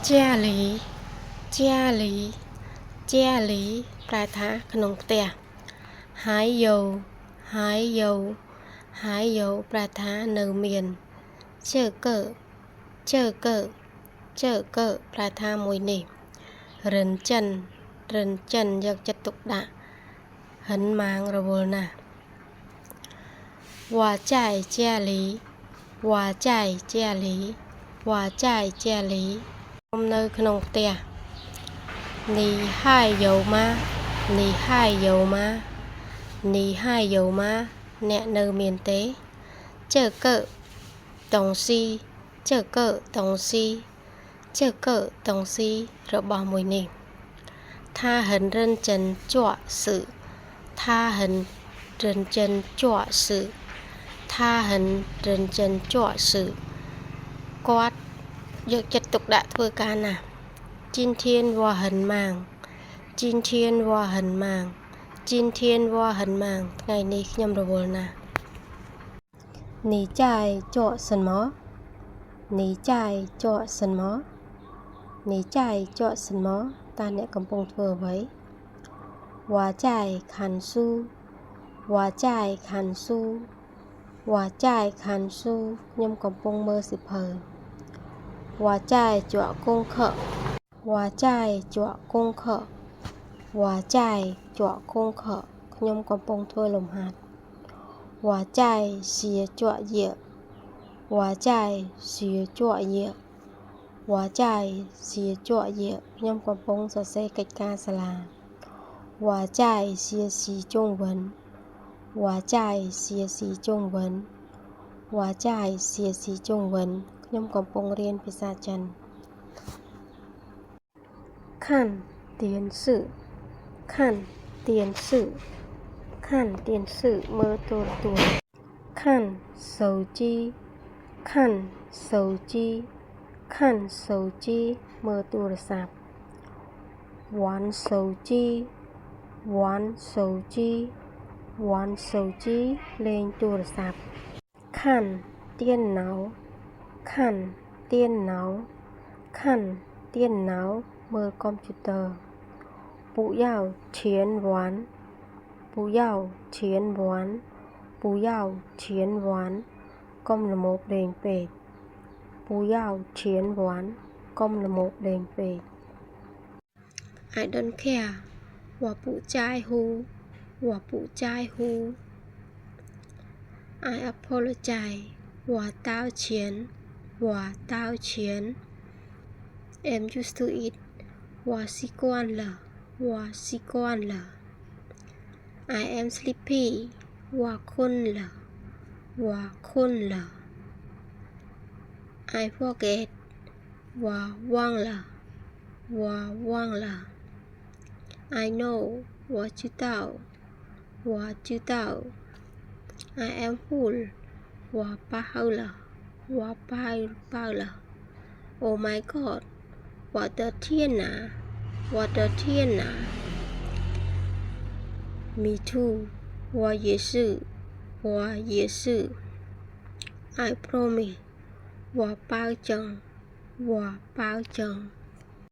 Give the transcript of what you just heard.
gia lý gia lý gia lý แปลថាក្នុងផ្ទះហើយយោហើយយោហើយយោ แปลថានៅមានជើកើជើកើជើកើ แปลថាមួយនេះរិនចិនរិនចិនយកចិត្តទុកដាក់ហិនម៉ាងរវល់ណាស់វ៉ាចាយជាលីវ៉ាចាយជាលីវ៉ាចាយជាលីខ្ញុំនៅក្នុងផ្ទះនីហាយយោម៉ានីហាយយោម៉ានីហាយយោម៉ាអ្នកនៅមានទេជើកើតុងស៊ីជើកើតុងស៊ីជើកើតុងស៊ីរបស់មួយនេះថាហិនរិនចិនជក់សឺថាហិនរិនចិនជក់សឺថាហិនរិនចិនជក់សឺគាត់យកចិត្តទុកដាក់ធ្វើការណាស់ជីនធានវ៉ាហិនម៉ាងជីនធានវ៉ាហិនម៉ាងជីនធានវ៉ាហិនម៉ាងថ្ងៃនេះខ្ញុំរវល់ណាស់នីចាយជក់សិនមកនីចាយជក់សិនមកនីចាយជក់សិនមកតើអ្នកកំពុងធ្វើអ្វីវ៉ាចាយខាន់ស៊ូវ៉ាចាយខាន់ស៊ូវ៉ាចាយខាន់ស៊ូខ្ញុំកំពុងមើលសិភៅវ៉ាចាយជក់គងខវ៉ាចាយជក់គងខវ៉ាចាយជក់គងខខ្ញុំកំពុងធ្វើលំហាត់វ៉ាចាយសៀជក់យៈវ៉ាចាយសៀជក់យៈវ៉ាចាយសៀជក់យៈខ្ញុំកំពុងសរសេរកិច្ចការសាលាវ៉ាចាយសៀស៊ីជុងវិនវ៉ាចាយសៀស៊ីជុងវិនវ៉ាចាយសៀស៊ីជុងវិនខ្ញុំកំពុងរៀនភាសាចិនខាន់ទៀនស៊ឺខាន់ទៀនស៊ឺខាន់ទៀនស៊ឺមើលទូរទស្សន៍ខាន់សូជីខាន់សូជីខាន់សូជីមើលទូរស័ព្ទវ៉ាន់សូជីវ៉ាន់សូជីវ៉ាន់សូជីលេងទូរស័ព្ទខាន់ទៀនណៅខាន់ទៀនណៅខាន់ទៀនណៅមើលកុំព្យូទ័រពូយ៉ៅឈៀនវ៉ាន់ពូយ៉ៅឈៀនវ៉ាន់ពូយ៉ៅឈៀនវ៉ាន់កុំល្មោបលេងពេកពូយ៉ៅឈៀនវ៉ាន់កុំល្មោបលេងពេក I don't care 我不在乎我不在乎 I apologize 我道歉我道歉 I'm used to it 我习惯了我习惯了 I am sleepy 我困了我困了 I forget 我忘了我忘了 I know 我知道我知道 I am full 我饱了我饱了 Oh my god 我的天哪我的天哪 Me too 我也是我也是 I promise 我保证我保证